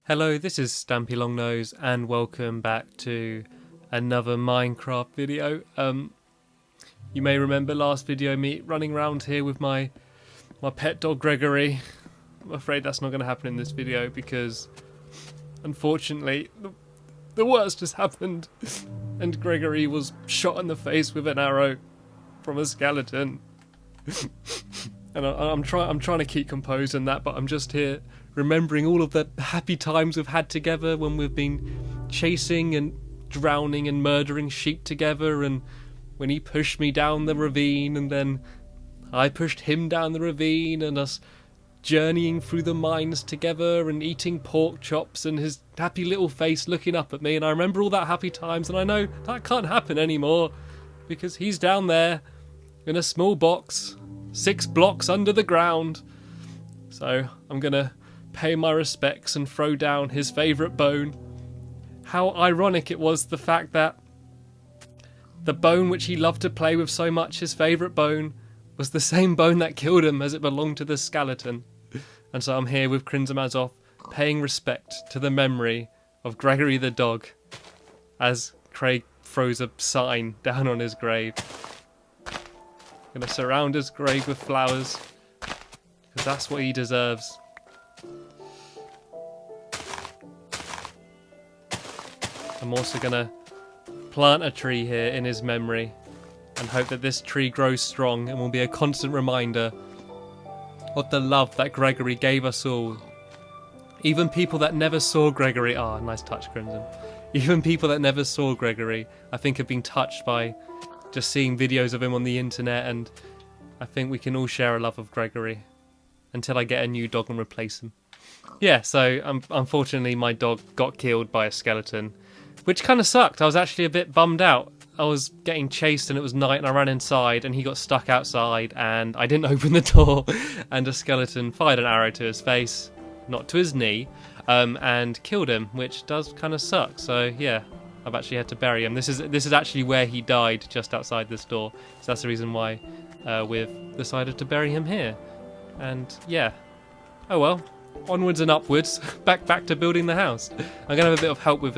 Hello, this is Stampy Longnose and welcome back to another Minecraft video. You may remember last video me running around here with my pet dog Gregory. I'm afraid that's not going to happen in this video because unfortunately the worst has happened and Gregory was shot in the face with an arrow from a skeleton. And I'm trying to keep composed in that, but I'm just here remembering all of the happy times we've had together when we've been chasing and drowning and murdering sheep together, and when he pushed me down the ravine and then I pushed him down the ravine, and us journeying through the mines together and eating pork chops and his happy little face looking up at me. And I remember all that happy times, and I know that can't happen anymore because he's down there in a small box 6 blocks under the ground. So I'm gonna pay my respects and throw down his favourite bone. How ironic it was, the fact that the bone which he loved to play with so much, his favourite bone, was the same bone that killed him, as it belonged to the skeleton. And so I'm here with Crimson Mazov, paying respect to the memory of Gregory the dog, as Craig throws a sign down on his grave. I'm going to surround his grave with flowers, because that's what he deserves. I'm also going to plant a tree here in his memory and hope that this tree grows strong and will be a constant reminder of the love that Gregory gave us all. Even people that never saw Gregory, nice touch, Crimson. Even people that never saw Gregory, I think, have been touched by just seeing videos of him on the internet, and I think we can all share a love of Gregory until I get a new dog and replace him. Yeah, so unfortunately my dog got killed by a skeleton, which kind of sucked. I was actually a bit bummed out. I was getting chased and it was night and I ran inside and he got stuck outside and I didn't open the door and a skeleton fired an arrow to his face, not to his knee, and killed him, which does kind of suck. So yeah, I've actually had to bury him. This is actually where he died, just outside this door. So that's the reason why we've decided to bury him here. And yeah, oh well, onwards and upwards, back to building the house. I'm going to have a bit of help with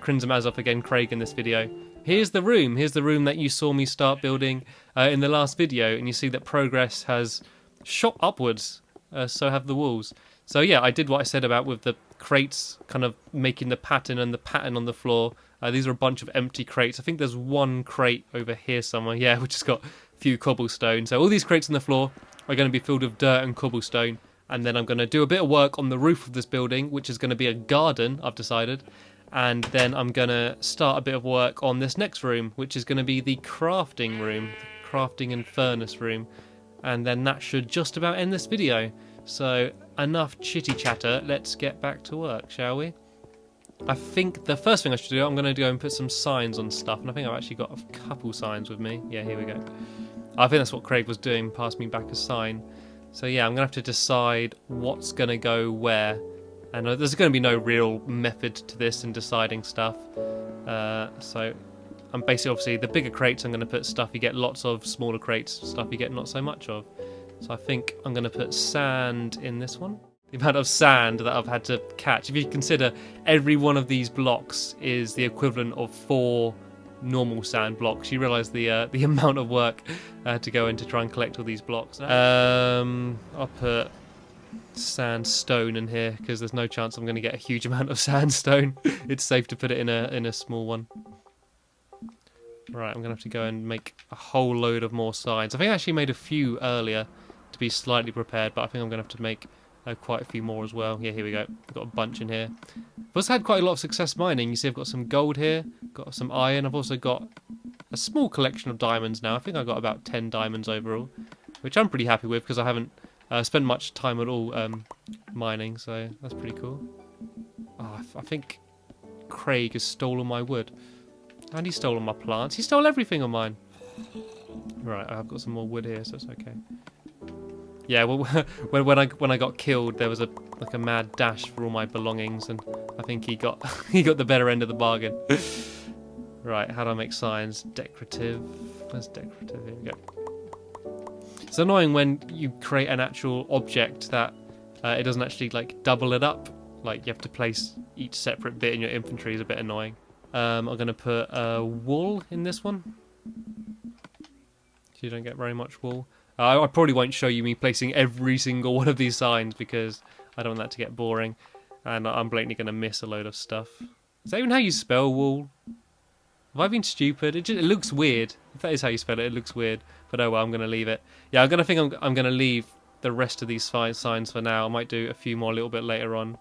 Crimson Mazov again, Craig, in this video. Here's the room that you saw me start building in the last video, and you see that progress has shot upwards, so have the walls. So yeah, I did what I said about with the crates kind of making the pattern and the pattern on the floor. These are a bunch of empty crates. I think there's one crate over here somewhere, yeah, which has got a few cobblestone. So all these crates on the floor are going to be filled with dirt and cobblestone, and then I'm going to do a bit of work on the roof of this building, which is going to be a garden, I've decided. And then I'm going to start a bit of work on this next room, which is going to be the crafting room, the crafting and furnace room. And then that should just about end this video. So enough chitty chatter, let's get back to work, shall we? I think the first thing I should do, I'm going to go and put some signs on stuff. And I think I've actually got a couple signs with me. Yeah, here we go. I think that's what Craig was doing, passed me back a sign. So yeah, I'm going to have to decide what's going to go where. And there's going to be no real method to this in deciding stuff. So I'm basically, obviously, the bigger crates I'm going to put stuff you get lots of, smaller crates, stuff you get not so much of. So I think I'm going to put sand in this one. The amount of sand that I've had to catch. If you consider every one of these blocks is the equivalent of 4 normal sand blocks, you realise the amount of work to go in to try and collect all these blocks. I'll put sandstone in here because there's no chance I'm going to get a huge amount of sandstone. It's safe to put it in a small one. Right, I'm going to have to go and make a whole load of more signs. I think I actually made a few earlier to be slightly prepared, but I think I'm going to have to make quite a few more as well. Yeah, here we go. I've got a bunch in here. I've also had quite a lot of success mining. You see I've got some gold here, got some iron. I've also got a small collection of diamonds now. I think I've got about 10 diamonds overall, which I'm pretty happy with because I haven't spent much time at all mining, so that's pretty cool. Oh, I think Craig has stolen my wood. And he stole all my plants. He stole everything on mine. Right, I've got some more wood here, so it's okay. Yeah, well, when I got killed, there was a mad dash for all my belongings, and I think he got the better end of the bargain. Right, how do I make signs? Decorative. Where's decorative? Here we go. It's annoying when you create an actual object that it doesn't actually like double it up like you have to place each separate bit in your infantry is a bit annoying. I'm going to put wool in this one. So you don't get very much wool. I probably won't show you me placing every single one of these signs because I don't want that to get boring. And I'm blatantly going to miss a load of stuff. Is that even how you spell wool? Have I been stupid? It looks weird. If that is how you spell it, it looks weird. But oh well, I'm going to leave it. Yeah, I'm going to leave the rest of these signs for now. I might do a few more a little bit later on.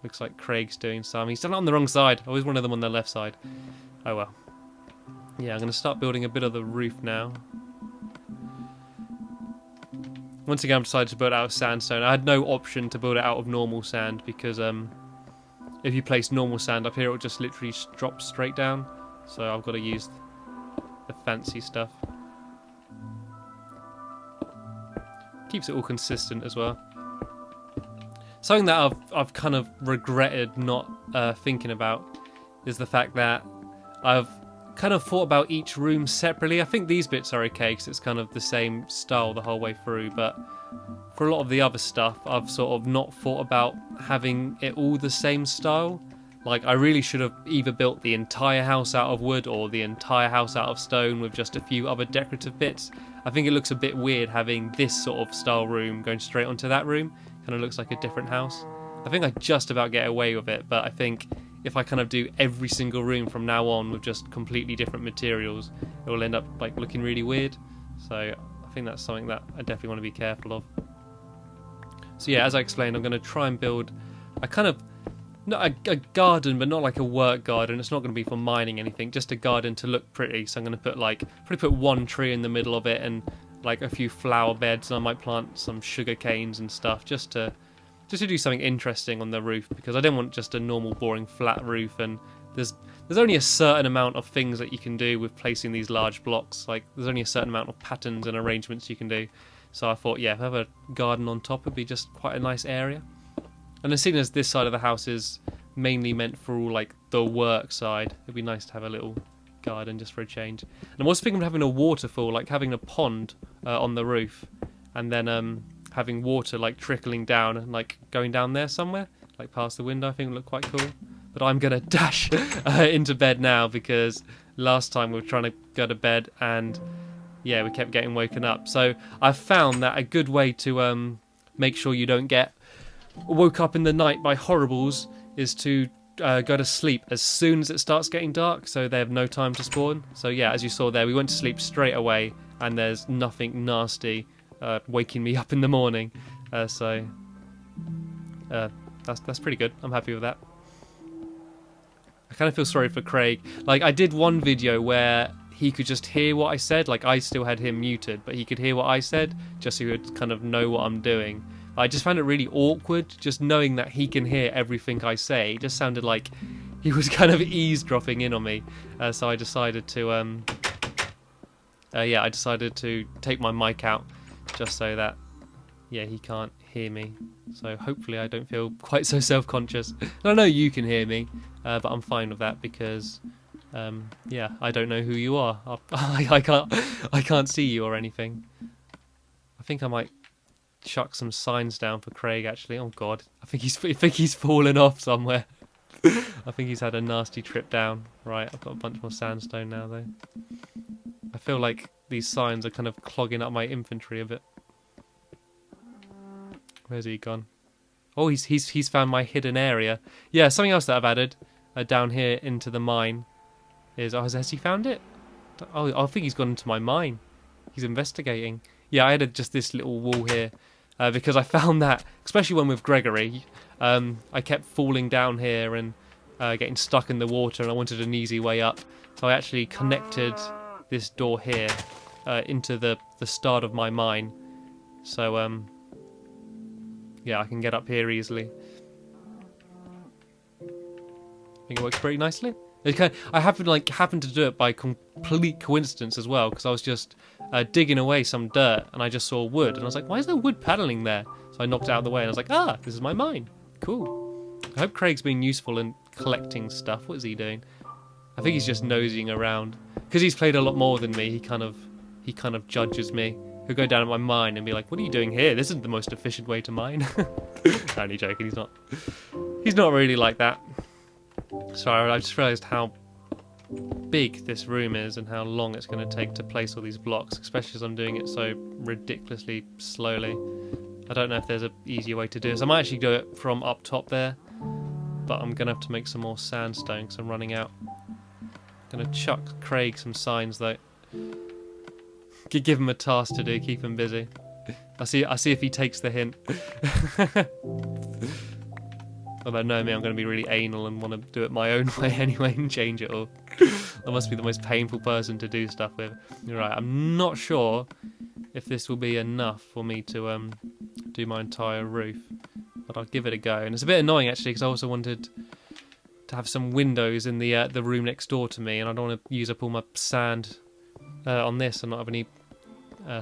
Looks like Craig's doing some. He's done it on the wrong side. I always wanted them on the left side. Oh well. Yeah, I'm going to start building a bit of the roof now. Once again, I've decided to build it out of sandstone. I had no option to build it out of normal sand because if you place normal sand up here, it will just literally drop straight down. So I've got to use the fancy stuff. Keeps it all consistent as well. Something that I've kind of regretted not thinking about is the fact that I've kind of thought about each room separately. I think these bits are okay because it's kind of the same style the whole way through, but for a lot of the other stuff I've sort of not thought about having it all the same style. Like I really should have either built the entire house out of wood or the entire house out of stone with just a few other decorative bits. I think it looks a bit weird having this sort of style room going straight onto that room. Kind of looks like a different house. I think I just about get away with it, but I think if I kind of do every single room from now on with just completely different materials, it will end up like looking really weird. So I think that's something that I definitely want to be careful of. So yeah, as I explained, I'm going to try and build a kind of, not a garden, but not like a work garden. It's not going to be for mining anything, just a garden to look pretty. So I'm going to put probably put one tree in the middle of it and like a few flower beds, and I might plant some sugar canes and stuff just to do something interesting on the roof, because I don't want just a normal boring flat roof. And there's only a certain amount of things that you can do with placing these large blocks. Like there's only a certain amount of patterns and arrangements you can do. So I thought, yeah, if I have a garden on top, it'd be just quite a nice area. And as soon as this side of the house is mainly meant for all like the work side, it'd be nice to have a little garden just for a change. And I'm also thinking of having a waterfall, like having a pond on the roof, and then having water like trickling down and like going down there somewhere, like past the window. I think it would look quite cool. But I'm gonna dash into bed now because last time we were trying to go to bed and yeah, we kept getting woken up. So I've found that a good way to make sure you don't get woke up in the night by horribles is to go to sleep as soon as it starts getting dark, so they have no time to spawn. So yeah, as you saw there, we went to sleep straight away and there's nothing nasty waking me up in the morning. So that's pretty good. I'm happy with that. I kind of feel sorry for Craig. Like I did one video where he could just hear what I said, like I still had him muted, but he could hear what I said just so he would kind of know what I'm doing. I just found it really awkward just knowing that he can hear everything I say. It just sounded like he was kind of eavesdropping in on me. So I decided to I decided to take my mic out just so that he can't hear me. So hopefully I don't feel quite so self-conscious. I know you can hear me, but I'm fine with that because I don't know who you are. I can't see you or anything. I think I might chuck some signs down for Craig actually. Oh god, I think he's fallen off somewhere. I think he's had a nasty trip down. Right, I've got a bunch more sandstone now though. I feel like these signs are kind of clogging up my infantry a bit. Where's he gone? Oh, he's found my hidden area. Yeah, something else that I've added down here into the mine is, has he found it? Oh, I think he's gone into my mine. He's investigating. Yeah, I added just this little wall here because I found that, especially when with Gregory, I kept falling down here and getting stuck in the water, and I wanted an easy way up. So I actually connected this door here into the start of my mine. So I can get up here easily. I think it works pretty nicely. I happened to do it by complete coincidence as well, because I was just digging away some dirt and I just saw wood and I was like, why is there wood paneling there? So I knocked it out of the way and I was like, this is my mine. Cool. I hope Craig's being useful in collecting stuff. What is he doing? I think he's just nosing around because he's played a lot more than me. He kind of judges me he'll go down at my mine and be like, "What are you doing here? This isn't the most efficient way to mine." Only joking. He's not. He's not really like that. Sorry, I just realised how big this room is and how long it's going to take to place all these blocks, especially as I'm doing it so ridiculously slowly. I don't know if there's an easier way to do this. I might actually do it from up top there, but I'm going to have to make some more sandstone because I'm running out. I'm going to chuck Craig some signs though. Give him a task to do, keep him busy. I see if he takes the hint. Although knowing me, I'm going to be really anal and want to do it my own way anyway and change it all. I must be the most painful person to do stuff with. Right, I'm not sure if this will be enough for me to do my entire roof, but I'll give it a go. And it's a bit annoying actually because I also wanted to have some windows in the room next door to me, and I don't want to use up all my sand on this and not have any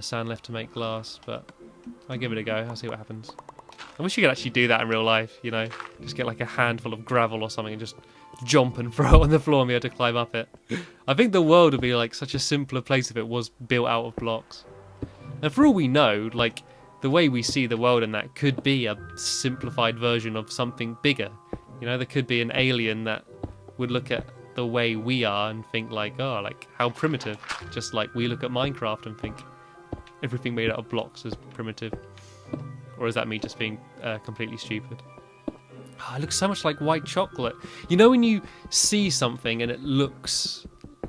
sand left to make glass. But I'll give it a go. I'll see what happens. I wish you could actually do that in real life, you know, just get like a handful of gravel or something and just jump and throw it on the floor and be able to climb up it. I think the world would be like such a simpler place if it was built out of blocks. And for all we know, like the way we see the world in that could be a simplified version of something bigger. You know, there could be an alien that would look at the way we are and think like, oh, like how primitive. Just like we look at Minecraft and think everything made out of blocks is primitive. Or is that me just being completely stupid? Oh, it looks so much like white chocolate. You know when you see something and it looks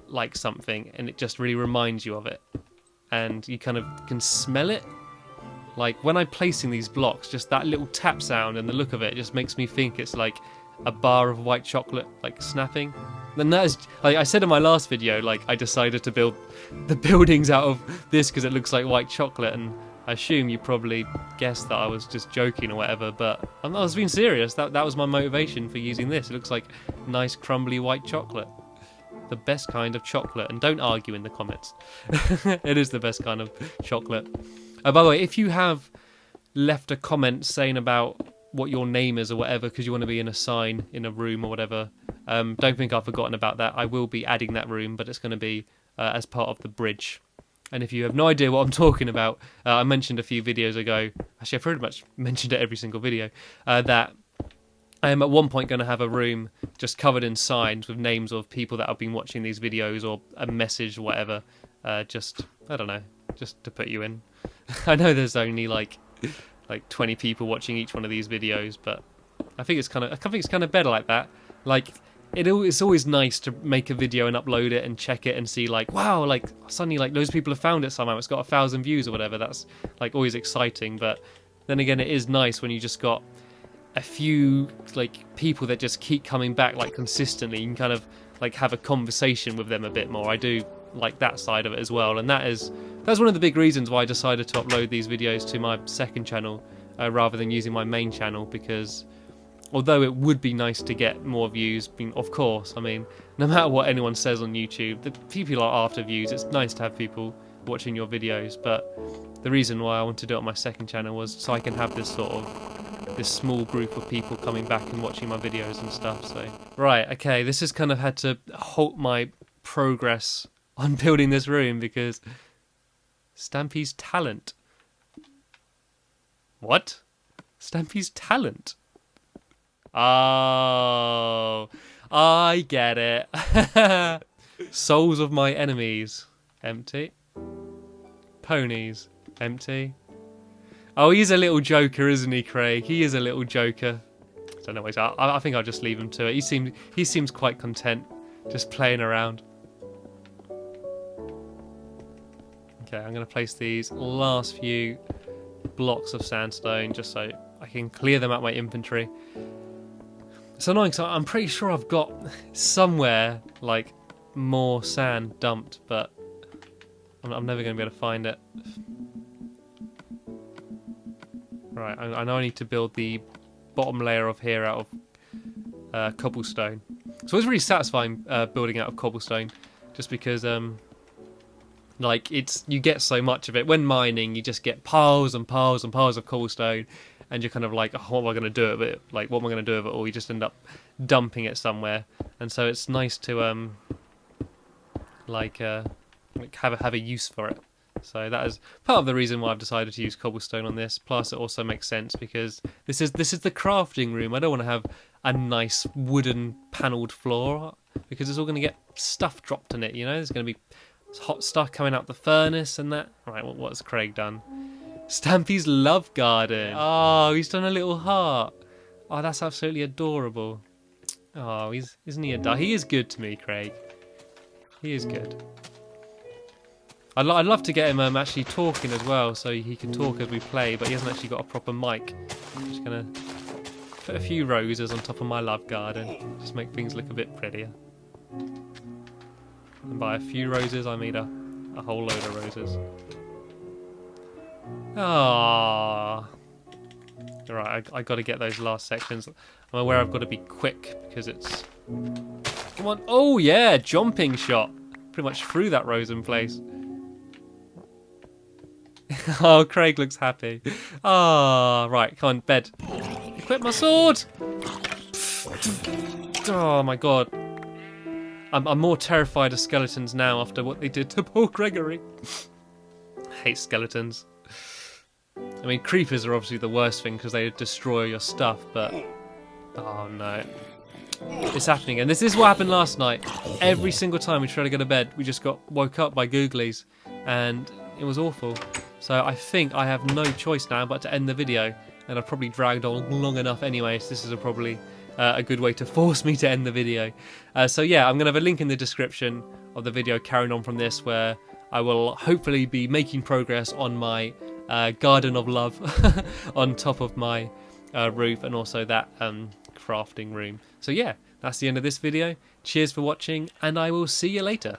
like something and it just really reminds you of it? And you kind of can smell it? Like when I'm placing these blocks, just that little tap sound and the look of it just makes me think it's like a bar of white chocolate like snapping. And that is, like I said in my last video, like I decided to build the buildings out of this because it looks like white chocolate, and I assume you probably guessed that I was just joking or whatever, but I was being serious. That was my motivation for using this. It looks like nice crumbly white chocolate. The best kind of chocolate. And don't argue in the comments. It is the best kind of chocolate. By the way, if you have left a comment saying about what your name is or whatever because you want to be in a sign in a room or whatever, don't think I've forgotten about that. I will be adding that room, but it's going to be as part of the bridge. And if you have no idea what I'm talking about, I mentioned a few videos ago, actually I pretty much mentioned it every single video, that I am at one point going to have a room just covered in signs with names of people that have been watching these videos or a message or whatever, just, I don't know, just to put you in. I know there's only like 20 people watching each one of these videos, but I think it's kind of better like that. Like, it's always nice to make a video and upload it and check it and see like, wow, like suddenly like those people have found it somehow, it's got 1,000 views or whatever. That's like always exciting. But then again, it is nice when you just got a few like people that just keep coming back like consistently. You can kind of like have a conversation with them a bit more. I do like that side of it as well, and that's one of the big reasons why I decided to upload these videos to my second channel rather than using my main channel, because although it would be nice to get more views, of course, I mean, no matter what anyone says on YouTube, the people are after views. It's nice to have people watching your videos, but the reason why I wanted to do it on my second channel was so I can have this small group of people coming back and watching my videos and stuff. So, right, okay, this has kind of had to halt my progress on building this room because Stampy's talent. What? Stampy's talent? Oh, I get it. Souls of my enemies. Empty. Ponies. Empty. Oh, he's a little joker, isn't he, Craig? He is a little joker. I don't know what he's at. I think I'll just leave him to it. He seems quite content, just playing around. Okay, I'm going to place these last few blocks of sandstone just so I can clear them out my inventory. It's annoying, so I'm pretty sure I've got somewhere like more sand dumped, but I'm never going to be able to find it. Right, I know I need to build the bottom layer of here out of cobblestone. So it's really satisfying building out of cobblestone, just because like you get so much of it. When mining, you just get piles and piles and piles of cobblestone, and you're kind of like, oh, what am I going to do with it? Like, what am I going to do with it? Or you just end up dumping it somewhere. And so it's nice to have a use for it. So that is part of the reason why I've decided to use cobblestone on this. Plus, it also makes sense because this is the crafting room. I don't want to have a nice wooden panelled floor because it's all going to get stuff dropped in it. You know, there's going to be hot stuff coming out the furnace and that. Right, what's Craig done? Stampy's love garden. Oh, he's done a little heart. Oh, that's absolutely adorable. Oh, isn't he he is good to me, Craig. He is good. I'd love to get him actually talking as well, so he can talk as we play, but he hasn't actually got a proper mic. I'm just going to put a few roses on top of my love garden, just make things look a bit prettier. And by a few roses, I mean a whole load of roses. Ah. Alright, I got to get those last sections. I'm aware I've got to be quick because it's... Come on. Oh, yeah, jumping shot. Pretty much through that rose in place. Oh, Craig looks happy. Ah, right, come on, bed. Equip my sword! Oh my god. I'm more terrified of skeletons now after what they did to poor Gregory. I hate skeletons. I mean, creepers are obviously the worst thing because they destroy your stuff, but... Oh no. It's happening, and this is what happened last night. Every single time we tried to go to bed, we just got woke up by googlies, and it was awful. So I think I have no choice now but to end the video, and I've probably dragged on long enough anyway, so this is probably a good way to force me to end the video. So yeah, I'm going to have a link in the description of the video carrying on from this, where I will hopefully be making progress on my garden of love on top of my roof, and also that crafting room. So yeah, that's the end of this video. Cheers for watching, and I will see you later.